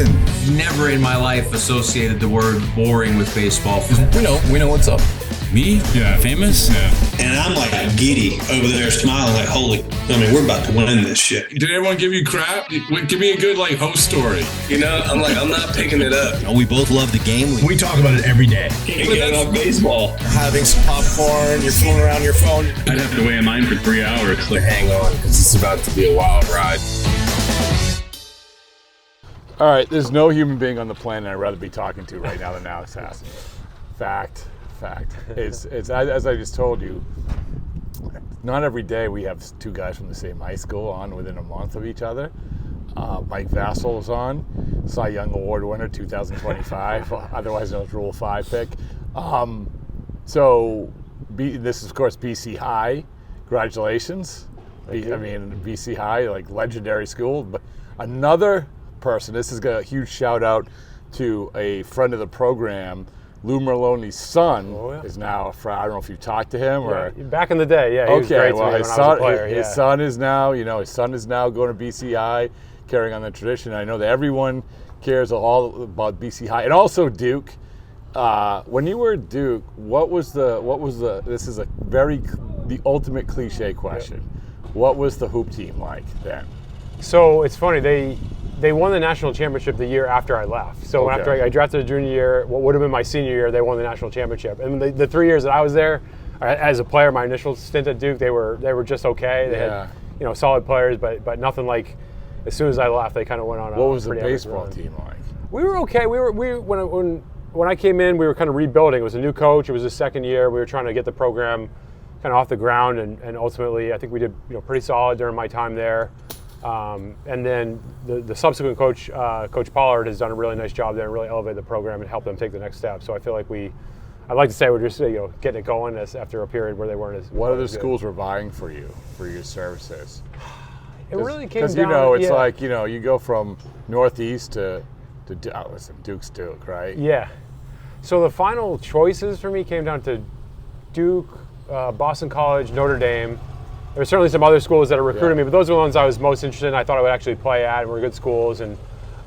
Listen, Never in my life associated the word boring with baseball. we know what's up. Me? Yeah. Famous? Yeah. And I'm like giddy over there smiling like, we're about to win this shit. Did everyone give you crap? Give me a good host story. I'm not picking it up. We both love the game. We talk about it every day. Can't get enough baseball. Having some popcorn, you're fooling around your phone. I'd have to wait in line for 3 hours. Hang on, because it's about to be a wild ride. All right, there's no human being on the planet I'd rather be talking to right now than Alex Hassan. Fact. It's as I just told you, not every day we have two guys from the same high school on within a month of each other. Mike Vassell is on, Cy Young Award winner 2025, otherwise known as Rule 5 pick. This is, of course, BC High. Congratulations. BC High, legendary school. But another person, this is a huge shout out to a friend of the program, Lou Merloni's son is now a friend. I don't know if you talked to him or back in the day. Yeah, he was great to me when I was a player. His son is now, going to BCI, carrying on the tradition. I know that everyone cares all about BC High and also Duke. When you were at Duke, what was the? This is the ultimate cliche question. Yep. What was the hoop team like then? So it's funny, they won the national championship the year after I left. So after I drafted a junior year, what would have been my senior year, they won the national championship. And the 3 years that I was there, as a player, my initial stint at Duke, they were just okay. They had solid players, but nothing like. As soon as I left, they kind of went on. What was the baseball team like? We were okay. When I came in, we were kind of rebuilding. It was a new coach. It was his second year. We were trying to get the program kind of off the ground, and ultimately, I think we did pretty solid during my time there. And then the subsequent coach, Coach Pollard, has done a really nice job there and really elevated the program and helped them take the next step. So I feel like I'd like to say we're just getting it going after a period where they weren't as. What other schools were vying for you for your services? It really came down. Because you go from Northeast to Duke's Duke, right? Yeah. So the final choices for me came down to Duke, Boston College, Notre Dame. There were certainly some other schools that are recruiting me, but those were the ones I was most interested in. I thought I would actually play at, and were good schools. And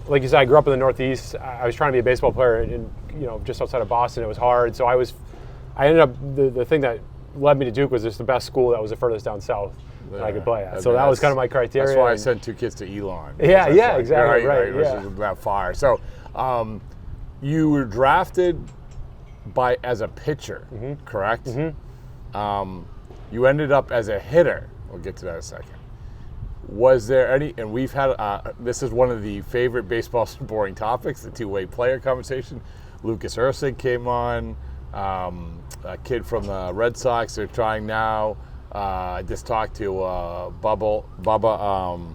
like you said, I grew up in the Northeast. I was trying to be a baseball player, just outside of Boston. It was hard, so I ended up the thing that led me to Duke was just the best school that was the furthest down south that I could play at. So that was kind of my criteria. That's why I sent two kids to Elon. Yeah, exactly, right. Which is that far. So you were drafted as a pitcher, correct? Mm-hmm. You ended up as a hitter. We'll get to that in a second. Was there any, and we've had, this is one of the favorite baseball boring topics, the two-way player conversation. Lucas Ursig came on, a kid from the Red Sox they're trying now. I just talked to Bubba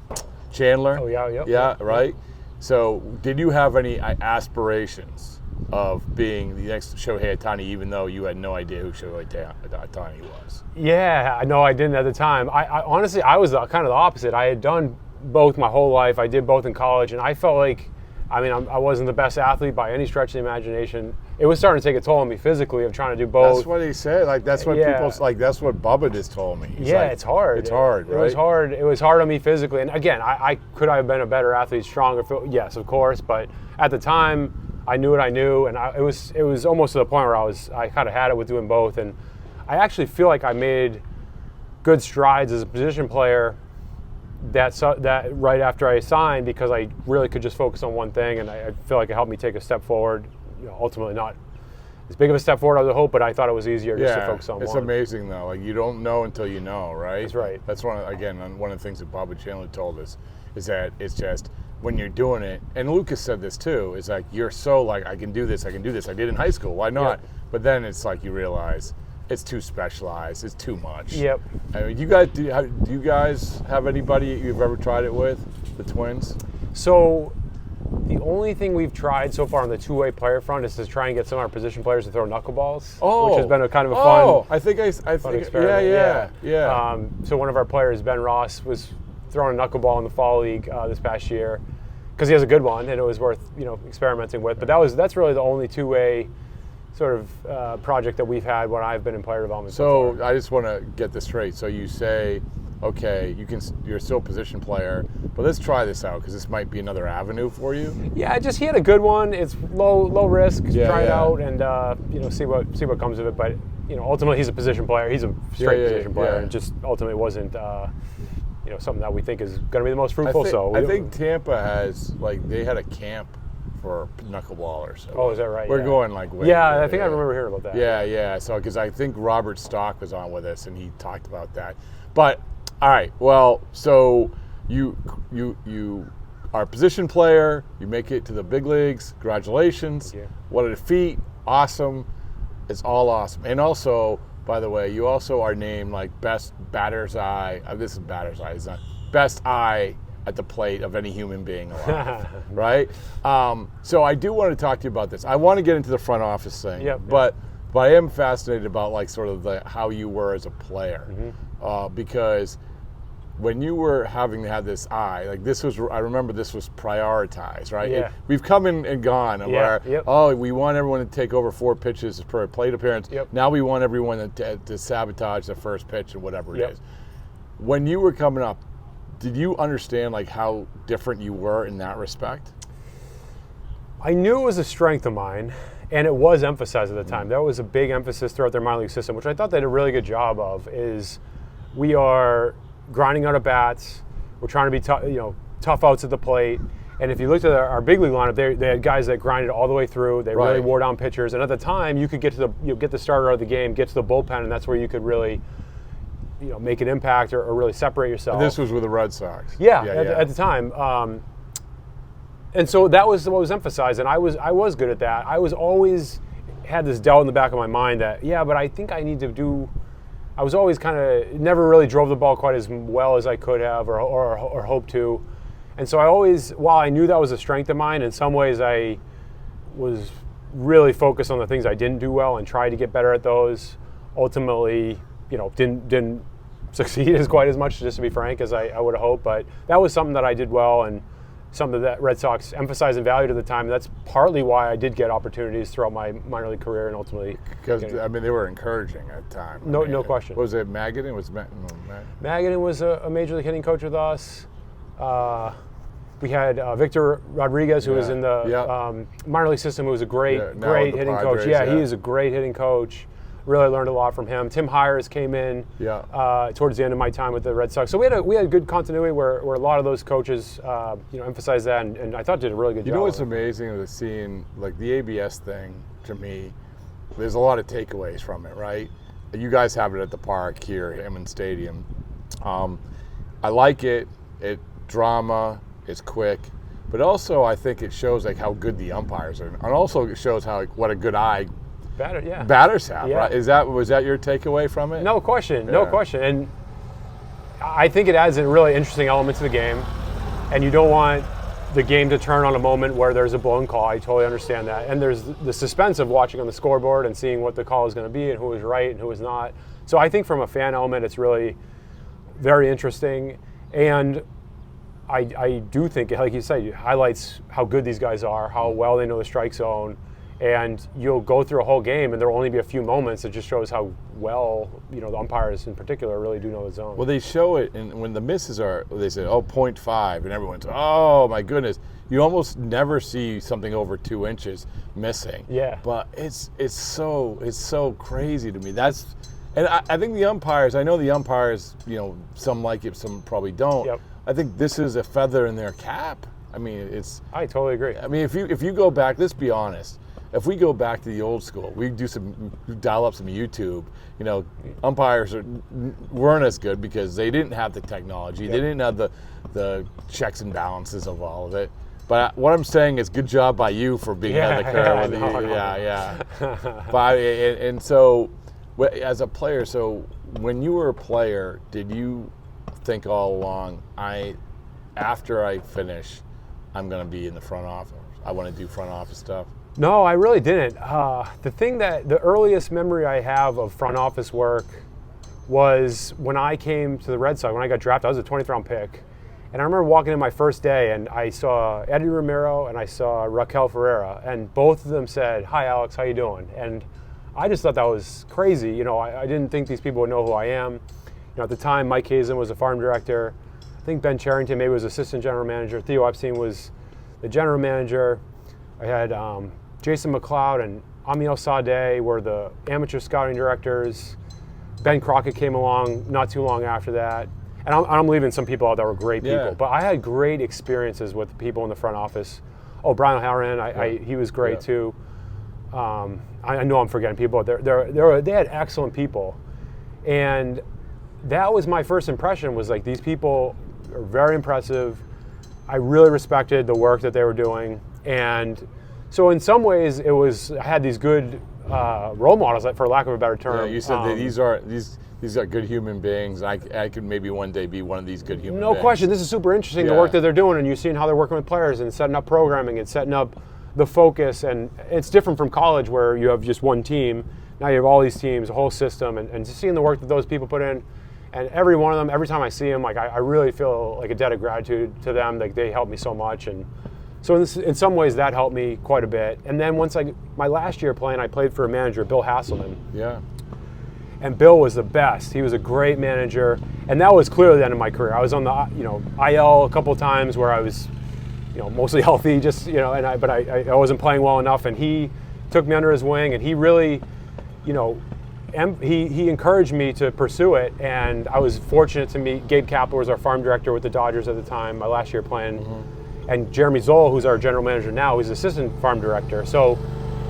Chandler. Oh, yeah. Yeah, right? So did you have any aspirations of being the next Shohei Ohtani, even though you had no idea who Shohei Ohtani was? Yeah, no, I didn't at the time. I honestly, I was kind of the opposite. I had done both my whole life. I did both in college, and I felt like, I wasn't the best athlete by any stretch of the imagination. It was starting to take a toll on me physically of trying to do both. That's what he said. That's what that's what Bubba just told me. It's hard. It's hard, right? It was hard. It was hard on me physically. And again, I could have been a better athlete, stronger. Yes, of course. But at the time, I knew what I knew, and it was almost to the point where I kind of had it with doing both. And I actually feel like I made good strides as a position player that right after I signed, because I really could just focus on one thing, and I feel like it helped me take a step forward. Ultimately not as big of a step forward as I hope, but I thought it was easier just to focus on one. It's amazing though. You don't know until you know, right? That's right. That's one of the things that Bobby Chandler told us is that it's just when you're doing it, and Lucas said this too, is like you're so I can do this. I did in high school. Why not? Yeah. But then it's like you realize it's too specialized. It's too much. Yep. Do you guys have anybody you've ever tried it with, the Twins? So the only thing we've tried so far on the two-way player front is to try and get some of our position players to throw knuckleballs, which has been a kind of a fun. Oh, I think experiment. Yeah. So one of our players, Ben Ross, was throwing a knuckleball in the fall league this past year because he has a good one and it was worth experimenting with. But that's really the only two-way sort of project that we've had when I've been in player development. So I just want to get this straight. So you say okay, you're still a position player, but let's try this out because this might be another avenue for you? Yeah, he had a good one. It's low risk. Try it yeah. out and see what comes of it. But ultimately he's a position player. He's a straight position player, and just ultimately wasn't something that we think is going to be the most fruitful. I think Tampa has they had a camp for knuckleballers. So oh, is that right? We're going way. Yeah, I think I remember hearing about that. Yeah. So because I think Robert Stock was on with us and he talked about that. But all right, well, so you are a position player. You make it to the big leagues. Congratulations! Yeah. What a feat! Awesome! It's all awesome. And also, by the way, you also are named best batter's eye. This is batter's eye. It's not best eye at the plate of any human being alive, right? So I do want to talk to you about this. I want to get into the front office thing, but I am fascinated about how you were as a player, because when you were having to have this eye, I remember this was prioritized, right? Yeah. We've come in and gone where, we want everyone to take over 4 pitches per plate appearance. Yep. Now we want everyone to sabotage the first pitch and whatever it is. When you were coming up, did you understand how different you were in that respect? I knew it was a strength of mine, and it was emphasized at the time. That was a big emphasis throughout their minor league system, which I thought they did a really good job of, is we are grinding out at bats. We're trying to be tough outs at the plate. And if you looked at our big league lineup, they had guys that grinded all the way through. They really wore down pitchers. And at the time, you could get to get the starter out of the game, get to the bullpen, and that's where you could really make an impact or really separate yourself. And this was with the Red Sox. At the time. And so that was what was emphasized, and I was good at that. I was always had this doubt in the back of my mind that, but I think I need to do. I was always kind of never really drove the ball quite as well as I could have or hoped to. And so I always, while I knew that was a strength of mine, in some ways I was really focused on the things I didn't do well and tried to get better at those. Ultimately, didn't succeed quite as much, just to be frank, as I would have hoped. But that was something that I did well and something that Red Sox emphasized and valued at the time. And that's partly why I did get opportunities throughout my minor league career and ultimately. Because, they were encouraging at the time. No question. Was it Magadan? Magadan was a major league hitting coach with us. We had Victor Rodriguez, who was in the minor league system, who was a great hitting coach. He is a great hitting coach. Really learned a lot from him. Tim Hires came in towards the end of my time with the Red Sox. So we had good continuity where a lot of those coaches emphasized that, and I thought did a really good job. You know what's amazing is seeing the ABS thing, to me, there's a lot of takeaways from it, right? You guys have it at the park here, Hammond Stadium. I like it. It drama. It's quick, but also I think it shows how good the umpires are, and also it shows what a good eye batters have. Right? Was that your takeaway from it? No question, and I think it adds a really interesting element to the game, and you don't want the game to turn on a moment where there's a blown call. I totally understand that, and there's the suspense of watching on the scoreboard and seeing what the call is going to be and who was right and who was not. So I think from a fan element, it's really very interesting, and I do think, like you said, it highlights how good these guys are, how well they know the strike zone, and you'll go through a whole game and there'll only be a few moments that just shows how well, the umpires in particular really do know the zone. Well, they show it, and when the misses are, they say, 0.5, and everyone's, oh my goodness. You almost never see something over 2 inches missing. Yeah. But it's so crazy to me. And I think the umpires, I know the umpires, some like it, some probably don't. Yep. I think this is a feather in their cap. I totally agree. If you go back, let's be honest. If we go back to the old school, we dial up some YouTube. Umpires weren't as good because they didn't have the technology. Yep. They didn't have the checks and balances of all of it. But what I'm saying is, good job by you for being ahead of the curve. But and so, as a player, so when you were a player, did you think all along, after I finish, I'm going to be in the front office? I want to do front office stuff? No, I really didn't. The earliest memory I have of front office work was when I came to the Red Sox. When I got drafted, I was a 20th round pick. And I remember walking in my first day and I saw Eddie Romero and I saw Raquel Ferreira, and both of them said, "Hi Alex, how you doing?" And I just thought that was crazy. I didn't think these people would know who I am. at the time, Mike Hazen was the farm director. I think Ben Charrington maybe was assistant general manager. Theo Epstein was the general manager. I had Jason McLeod and Amiel Sadeh were the amateur scouting directors. Ben Crockett came along not too long after that. And I'm leaving some people out that were great people. Yeah. But I had great experiences with people in the front office. Oh, Brian O'Halloran, he was great too. I know I'm forgetting people, but they had excellent people. And that was my first impression, was like, these people are very impressive. I really respected the work that they were doing. And so in some ways, I had these good role models, for lack of a better term. Yeah, you said that these are good human beings. I could maybe one day be one of these good human beings. No question. This is super interesting, the work that they're doing, and you're seeing how they're working with players and setting up programming and setting up the focus. And it's different from college where you have just one team. Now you have all these teams, a whole system, and just seeing the work that those people put in. And every one of them, every time I see them, like I really feel like a debt of gratitude to them. Like, they helped me so much. And so in some ways that helped me quite a bit. And then my last year playing, I played for a manager, Bill Hasselman. Yeah. And Bill was the best. He was a great manager, and that was clearly the end of my career. I was on the IL a couple of times where I was, mostly healthy, just but I wasn't playing well enough. And he took me under his wing, and he really, he encouraged me to pursue it. And I was fortunate to meet Gabe Kapler, was our farm director with the Dodgers at the time, my last year playing, and Jeremy Zoll, who's our general manager now, who's assistant farm director. So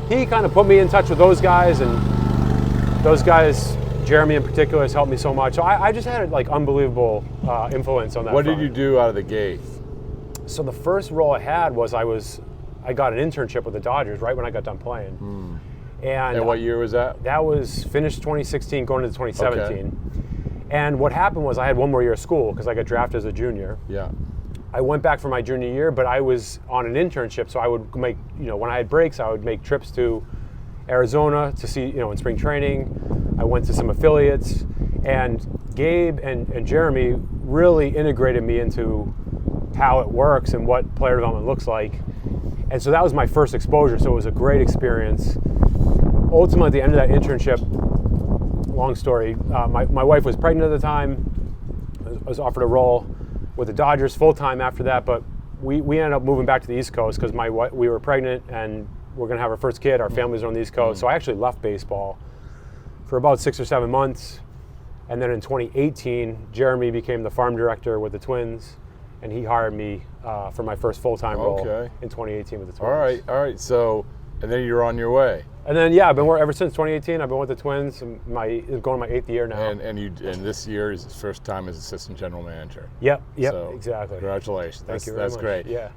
he kind of put me in touch with those guys, and those guys, Jeremy in particular, has helped me so much. So I just had unbelievable influence on that. What did you do out of the gate? So the first role I had was I got an internship with the Dodgers right when I got done playing. And what year was that? That was finished 2016, going into 2017. Okay. And what happened was I had one more year of school because I got drafted as a junior. Yeah. I went back for my junior year, but I was on an internship, so I would make, when I had breaks, I would make trips to Arizona to see, in spring training. I went to some affiliates, and Gabe and Jeremy really integrated me into how it works and what player development looks like. And so that was my first exposure, so it was a great experience. Ultimately, at the end of that internship, long story, my wife was pregnant at the time. I was offered a role with the Dodgers full-time after that, but we ended up moving back to the East Coast because we were pregnant and we're going to have our first kid. Our family's on the East Coast. So I actually left baseball for about 6 or 7 months. And then in 2018, Jeremy became the farm director with the Twins, and he hired me for my first full-time role in 2018 with the Twins. All right. So, and then you're on your way. And then, I've been ever since 2018. I've been with the Twins. Going my 8th year now. And this year is his first time as assistant general manager. Yep, so, exactly. Congratulations. Thank you very much. That's great. Yeah.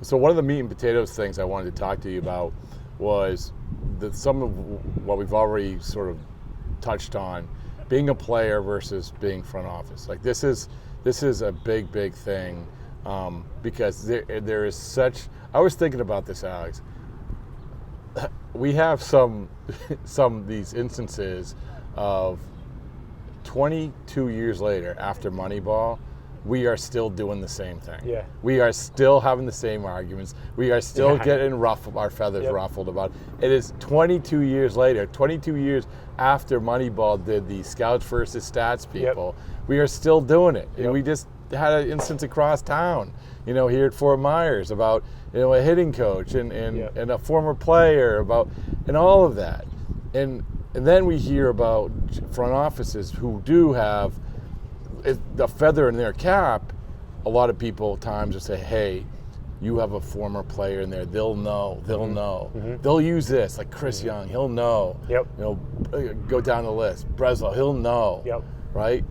So one of the meat and potatoes things I wanted to talk to you about was some of what we've already sort of touched on, being a player versus being front office. Like this is a big thing because there is such. I was thinking about this, Alex. We have some these instances of 22 years later after Moneyball, we are still doing the same thing. Yeah. We are still having the same arguments. We are still getting our feathers ruffled about it. It is 22 years later, 22 years after Moneyball did the scouts versus stats people. We are still doing it. And we just had an instance across town, here at Fort Myers about, a hitting coach and a former player and all of that. And then we hear about front offices who do have a feather in their cap. A lot of people times will say, hey, you have a former player in there. They'll know. Mm-hmm. They'll use this, like Chris Young. He'll know. Go down the list. Breslow, he'll know. Right?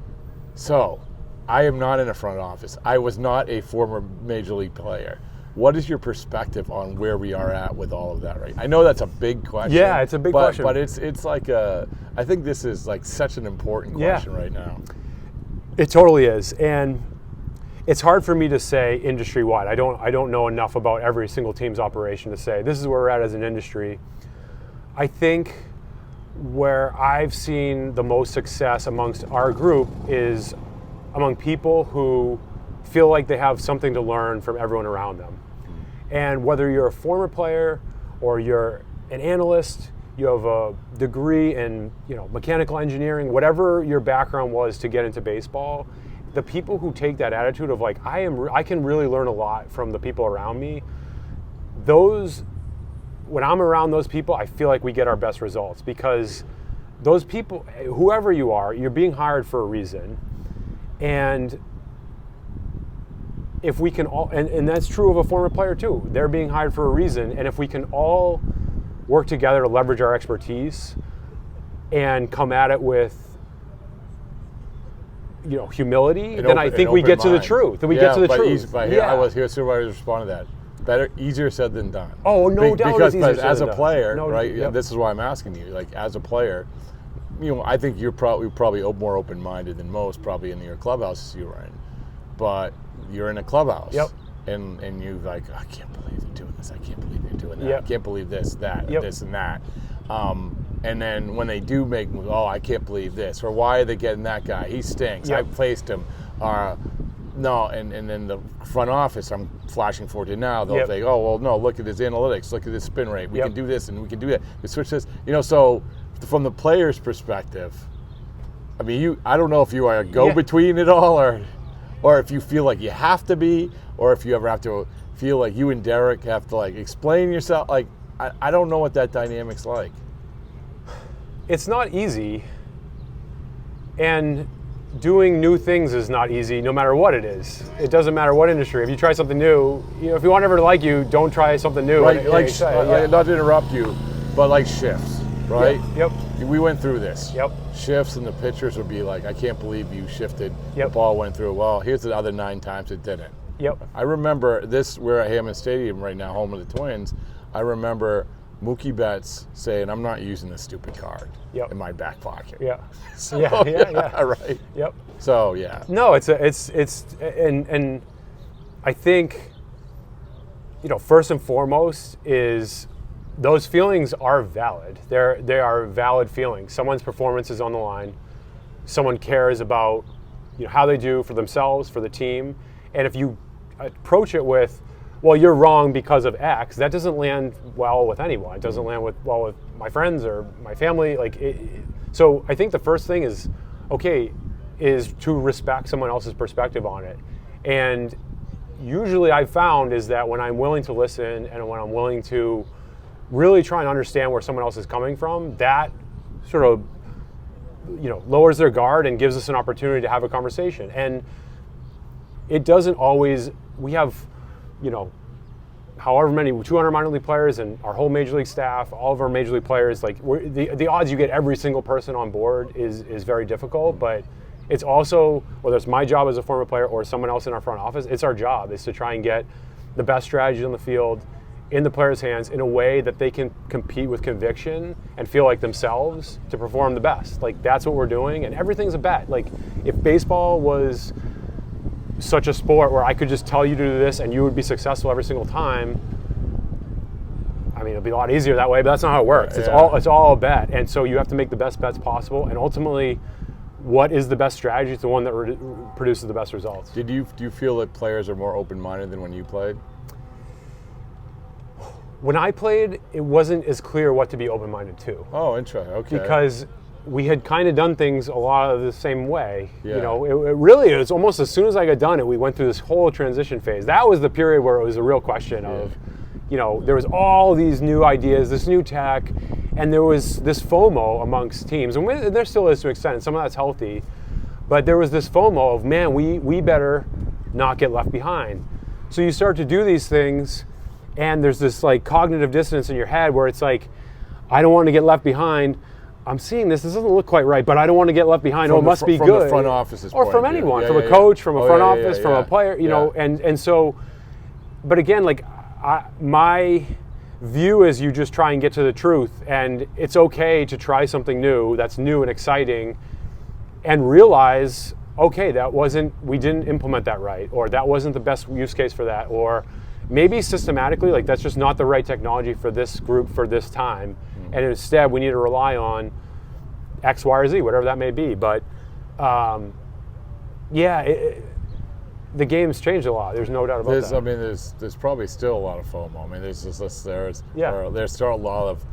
So I am not in a front office. I was not a former major league player. What is your perspective on where we are at with all of that, right? I know that's a big question. Yeah, it's a big question. But it's like I think this is like such an important question right now. It totally is. And it's hard for me to say industry-wide. I don't know enough about every single team's operation to say this is where we're at as an industry. I think where I've seen the most success amongst our group is among people who feel like they have something to learn from everyone around them. And whether you're a former player or you're an analyst, you have a degree in, mechanical engineering, whatever your background was to get into baseball, the people who take that attitude of like, I can really learn a lot from the people around me, when I'm around those people, I feel like we get our best results, because those people, whoever you are, you're being hired for a reason. And if we can all, and that's true of a former player too, they're being hired for a reason. And if we can all work together to leverage our expertise and come at it with, humility, then I think we get to the truth. Then we get to the truth. I was here, so I respond to that. Better, easier said than done. Oh, no doubt. Because it's easier as said a than player, done. right? Yep. This is why I'm asking you. Like, as a player, I think you're probably more open-minded than most, probably in your clubhouses you were in. But you're in a clubhouse. Yep. And you like, I can't believe they're doing this. I can't believe they're doing that. Yep. I can't believe this, that, Yep. this, and that. And then when they do make moves, I can't believe this, or why are they getting that guy? He stinks. Yep. I placed him. No, and then the front office, I'm flashing forward to now. They'll Yep. think, no, look at his analytics, look at his spin rate. We Yep. can do this and we can do that. We switch this, So from the player's perspective, I mean, I don't know if you are a go-between at all, or if you feel like you have to be, or if you ever have to feel like you and Derek have to like explain yourself. Like, I don't know what that dynamic's like. It's not easy, and doing new things is not easy, no matter what it is. It doesn't matter what industry. If you try something new, if you want everyone to like you, don't try something new. Right, not to interrupt you, but like shifts, right? Yep. We went through this. Yep. Shifts, and the pitchers would be like, I can't believe you shifted. Yep. The ball went through. Well, here's the other 9 times it didn't. Yep. I remember this, we're at Hammond Stadium right now, home of the Twins. I remember Mookie Betts saying, I'm not using this stupid card in my back pocket. Yeah. So, yeah. Right. Yep. So, yeah. No, and I think, first and foremost is those feelings are valid. They are valid feelings. Someone's performance is on the line. Someone cares about, how they do for themselves, for the team. And if you approach it with, well, you're wrong because of X, that doesn't land well with anyone. It doesn't land well with my friends or my family. So I think the first thing is to respect someone else's perspective on it. And usually I've found is that when I'm willing to listen and when I'm willing to really try and understand where someone else is coming from, that sort of, lowers their guard and gives us an opportunity to have a conversation. And it doesn't always, we have, however many, 200 minor league players and our whole major league staff, all of our major league players, the odds you get every single person on board is very difficult, but it's also, whether it's my job as a former player or someone else in our front office, it's our job is to try and get the best strategy on the field in the players' hands in a way that they can compete with conviction and feel like themselves to perform the best. That's what we're doing, and everything's a bet. If baseball was such a sport where I could just tell you to do this and you would be successful every single time, I mean, it'd be a lot easier that way, but that's not how it works. It's all a bet. And so you have to make the best bets possible, and ultimately, what is the best strategy is the one that produces the best results. Do you feel that players are more open-minded than when you played? When I played, it wasn't as clear what to be open-minded to. Oh, interesting. Okay. Because we had kind of done things a lot of the same way. Yeah. It really was almost as soon as I got done it, we went through this whole transition phase. That was the period where it was a real question of, there was all these new ideas, this new tech, and there was this FOMO amongst teams. And there still is to an extent, and some of that's healthy. But there was this FOMO of, man, we better not get left behind. So you start to do these things, and there's this cognitive dissonance in your head where it's like, I don't want to get left behind. I'm seeing this doesn't look quite right, but I don't want to get left behind. It must be good. From the front office's or point from of view. anyone, from a coach, from a front office, from a player, Yeah. and so, but again, my view is you just try and get to the truth, and it's okay to try something new that's new and exciting, and realize, okay, we didn't implement that right, or that wasn't the best use case for that, or maybe systematically, that's just not the right technology for this group for this time. And instead, we need to rely on X, Y, or Z, whatever that may be. But the game's changed a lot. There's no doubt about that. I mean, there's probably still a lot of FOMO. I mean, there's still a lot of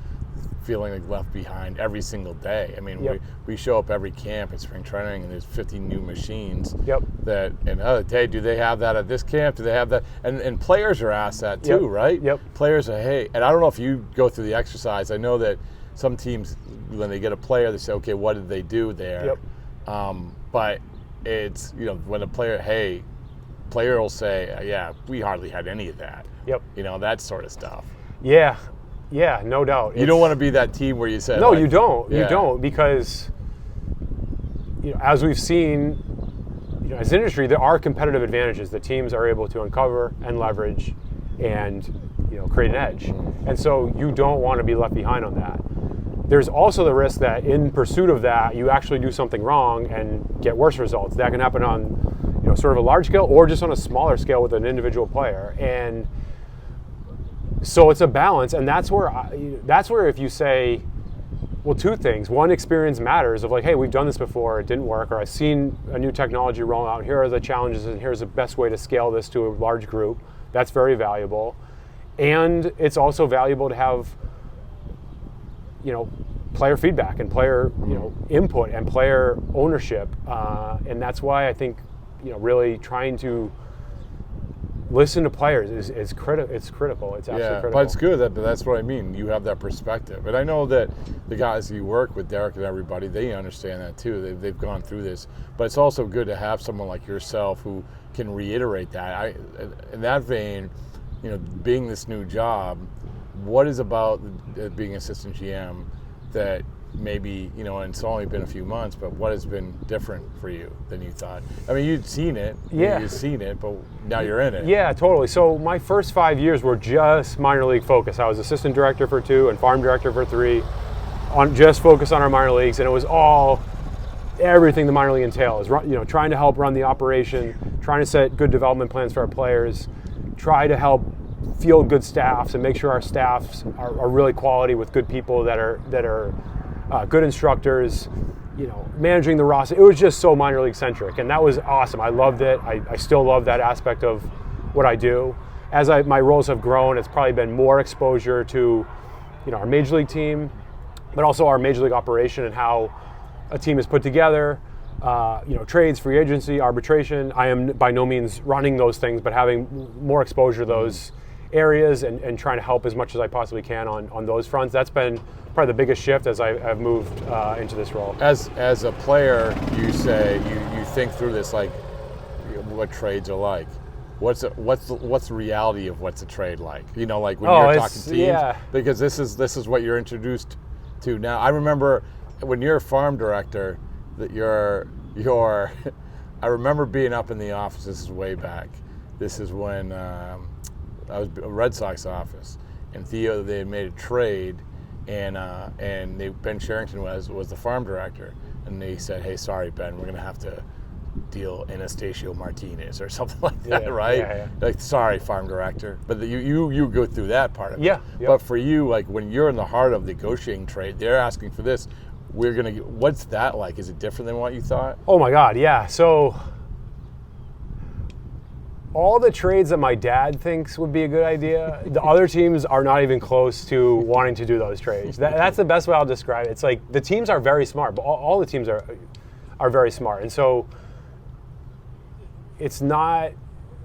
feeling like left behind every single day. I mean, Yep. we show up every camp at spring training, and there's 50 new machines. Yep. That, and hey, do they have that at this camp? Do they have that? And players are asked that too, Yep. right? Yep. Players are, hey, and I don't know if you go through the exercise. I know that some teams, when they get a player, they say, okay, what did they do there? Yep. But it's, when a player will say, yeah, we hardly had any of that. Yep. That sort of stuff. Yeah, no doubt. You don't want to be that team where you say, No, like, you don't. yeah. You don't, because as we've seen, as an industry, there are competitive advantages that teams are able to uncover and leverage, and create an edge. And so you don't want to be left behind on that. There's also the risk that in pursuit of that, you actually do something wrong and get worse results. That can happen on sort of a large scale or just on a smaller scale with an individual player. And so it's a balance, and that's where if you say, well, two things. One, experience matters of like, hey, we've done this before, it didn't work, or I've seen a new technology roll out, here are the challenges, and here's the best way to scale this to a large group. That's very valuable. And it's also valuable to have, player feedback and player, input and player ownership. And that's why I think, really trying to listen to players is critical. It's critical. It's absolutely critical. But it's good. But that's what I mean. You have that perspective, and I know that the guys you work with, Derek and everybody, they understand that too. They've gone through this. But it's also good to have someone like yourself who can reiterate that. In that vein, being this new job, what is about being assistant GM that maybe, and it's only been a few months, but what has been different for you than you thought? I mean, you'd seen it. Yeah. You'd seen it, but now you're in it. Yeah, totally. So my first 5 years were just minor league focus. I was assistant director for 2 and farm director for 3, just focused on our minor leagues, and it was everything the minor league entails. Trying to help run the operation, trying to set good development plans for our players, try to help field good staffs and make sure our staffs are really quality with good people that are good instructors, managing the roster. It was just so minor league centric, and that was awesome. I loved it. I still love that aspect of what I do. As my roles have grown, it's probably been more exposure to, our major league team, but also our major league operation and how a team is put together. Trades, free agency, arbitration. I am by no means running those things, but having more exposure to those areas and trying to help as much as I possibly can on those fronts. That's been probably the biggest shift as I've moved into this role. As a player, you say you think through this, like what trades are like. What's the reality of what's a trade like? Like when you're talking teams, yeah. Because this is what you're introduced to now. I remember when you're a farm director, that you're I remember being up in the office. This is way back. This is when I was a Red Sox office, and Theo, they had made a trade, and Ben Sherrington was the farm director, and they said, hey, sorry, Ben, we're gonna have to deal Anastasio Martinez or something like that, right? Yeah. Like, sorry, farm director, but you go through that part of it. Yeah. Yep. But for you, like when you're in the heart of negotiating trade, they're asking for this. What's that like? Is it different than what you thought? Oh my God, yeah. So all the trades that my dad thinks would be a good idea, the other teams are not even close to wanting to do those trades. That's the best way I'll describe it. It's like the teams are very smart, but all the teams are very smart. And so it's not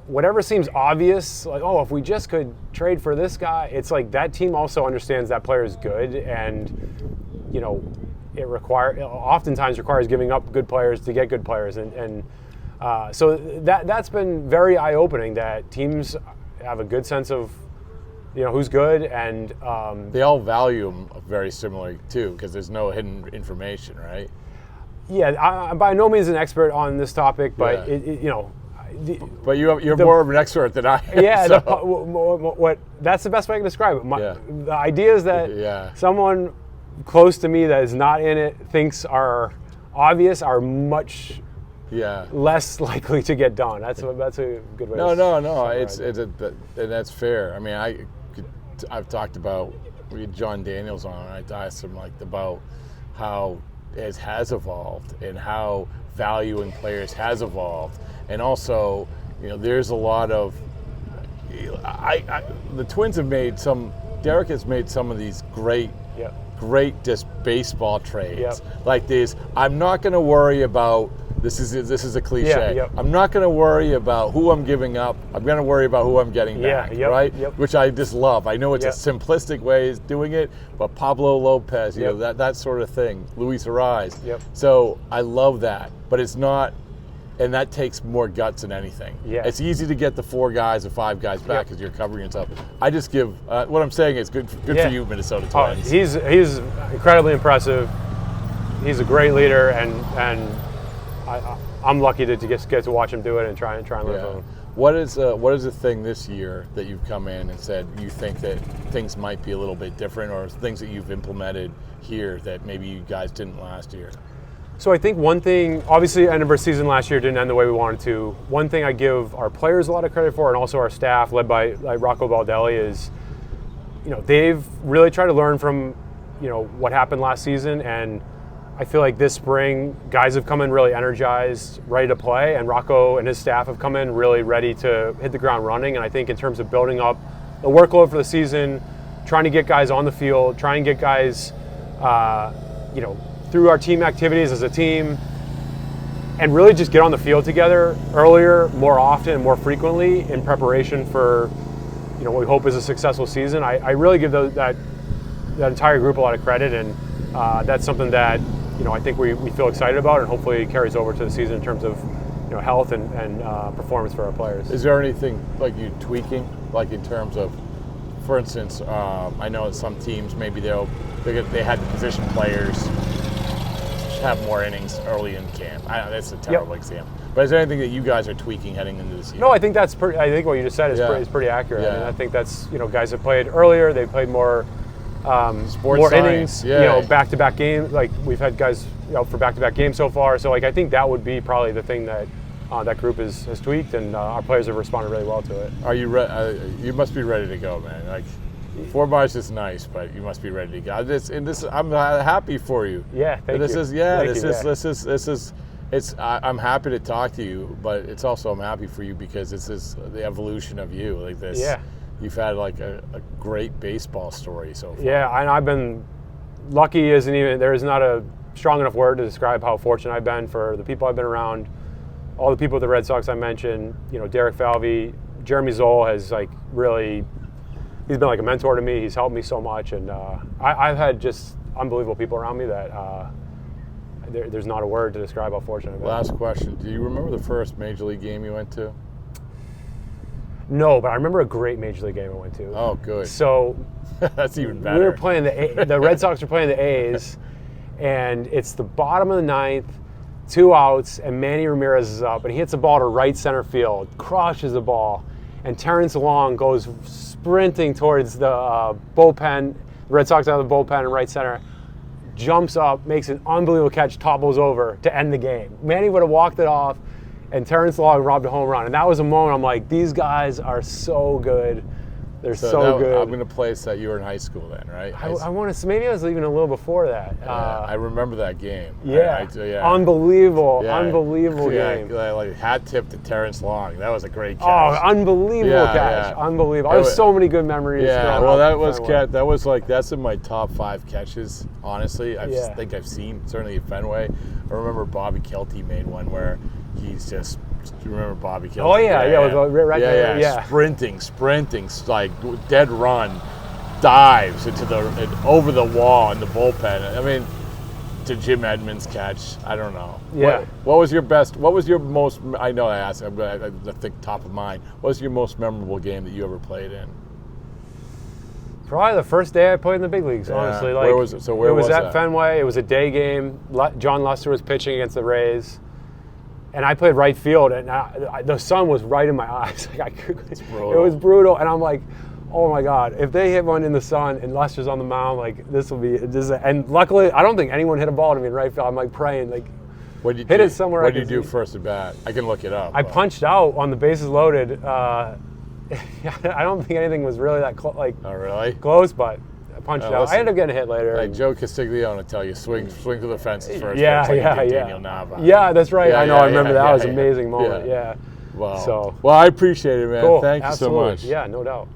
whatever seems obvious, like, oh, if we just could trade for this guy, it's like that team also understands that player is good, and it oftentimes requires giving up good players to get good players, and so that's been very eye-opening, that teams have a good sense of who's good, and they all value them very similarly too, because there's no hidden information, right? Yeah, I'm by no means an expert on this topic, but yeah. But you're more of an expert than I am. Yeah, so. That's the best way I can describe it. The ideas that someone close to me that is not in it thinks are obvious are much less likely to get done. That's a good way. No. And that's fair. I mean, I've talked about, we had John Daniels on, and I asked him about how it has evolved and how valuing players has evolved, and also there's a lot of the Twins have made Derek has made some of these great great just baseball trades. Yep. Like these, I'm not going to worry about. This is a cliche. Yeah, yep. I'm not going to worry about who I'm giving up. I'm going to worry about who I'm getting back, yep, right? yep. Which I just love. I know it's Yep. a simplistic way of doing it, but Pablo Lopez, you Yep. know, that sort of thing. Luis Ariz. Yep. So I love that, but it's not, and that takes more guts than anything. Yeah. It's easy to get the 4 guys or 5 guys back Yep. because you're covering yourself. I just give, what I'm saying is good Yeah. for you, Minnesota Oh, Twins. he's incredibly impressive. He's a great leader, and I'm lucky to just get to watch him do it and try and learn from him. What is the thing this year that you've come in and said you think that things might be a little bit different, or things that you've implemented here that maybe you guys didn't last year? So I think one thing, obviously, end of our season last year didn't end the way we wanted to. One thing I give our players a lot of credit for, and also our staff, led by Rocco Baldelli, is, you know, they've really tried to learn from, you know, what happened last season, and I feel like this spring, guys have come in really energized, ready to play, and Rocco and his staff have come in really ready to hit the ground running. And I think in terms of building up the workload for the season, trying to get guys on the field, trying to get guys, you know, through our team activities as a team, and really just get on the field together earlier, more often, and more frequently in preparation for, you know, what we hope is a successful season. I really give that entire group a lot of credit, and that's something that, you know, I think we feel excited about, and hopefully carries over to the season in terms of, you know, health and performance for our players. Is there anything like you tweaking, like in terms of, for instance, I know that some teams maybe they had the position players have more innings early in camp. I know that's a terrible example, but is there anything that you guys are tweaking heading into this year? No, I think that's pretty. I think what you just said is pretty accurate. Yeah. I mean, I think that's, you know, guys have played earlier. They played more. More science. innings, you know, back-to-back games. Like, we've had guys, you know, for back-to-back games so far. So, like, I think that would be probably the thing that that group has tweaked, and our players have responded really well to it. Are you ready? You must be ready to go, man. Like, 4 bars is nice, but you must be ready to go. I'm happy for you. Yeah, thank you. I'm happy to talk to you, but it's also I'm happy for you because this is the evolution of you. Like this. Yeah. You've had like a great baseball story so far. Yeah, I've been lucky. There is not a strong enough word to describe how fortunate I've been for the people I've been around, all the people at the Red Sox I mentioned. You know, Derek Falvey, Jeremy Zoll has he's been like a mentor to me. He's helped me so much, and I've had just unbelievable people around me that there's not a word to describe how fortunate I've been. Last question: do you remember the first Major League game you went to? No, but I remember a great Major League game I went to. Oh, good. So that's even better. We were playing the Red Sox were playing the A's, and it's the bottom of the 9th, 2 outs, and Manny Ramirez is up, and he hits a ball to right center field, crushes the ball, and Terrence Long goes sprinting towards the bullpen. The Red Sox out of the bullpen in right center, jumps up, makes an unbelievable catch, topples over to end the game. Manny would have walked it off, and Terrence Long robbed a home run. And that was a moment I'm like, these guys are so good. They're so good. I'm going to place that you were in high school then, right? I want to say maybe I was even a little before that. I remember that game. Yeah. Unbelievable game. Yeah, like hat tip to Terrence Long. That was a great catch. Oh, unbelievable catch. Yeah. Unbelievable. I have so many good memories. Yeah, well, that's in my top 5 catches, honestly. I think I've seen, certainly at Fenway. I remember Bobby Kelty made one where he's just, do you remember Bobby Kelty? Oh, yeah. Sprinting, like dead run, dives over the wall in the bullpen. I mean, to Jim Edmonds' catch, I don't know. Yeah. What was your most, I know I asked, I think top of mind, what was your most memorable game that you ever played in? Probably the first day I played in the big leagues, honestly. Like, where was it? So where was at that? Fenway. It was a day game. John Lester was pitching against the Rays. And I played right field, and the sun was right in my eyes. It was brutal, and I'm like, oh my God, if they hit one in the sun and Lester's on the mound, like this. And luckily, I don't think anyone hit a ball to me in right field. I'm like praying, like, hit it somewhere. What did you do first at bat? I can look it up. I punched out on the bases loaded. I don't think anything was really that close, but I punched out. I ended up getting hit later. Like Joe Castiglione would tell you, swing to the fences first. Daniel Nava. Yeah, that's right. I remember that. That was an amazing moment. Yeah. Well, I appreciate it, man. Cool. Thank you so much. Yeah, no doubt.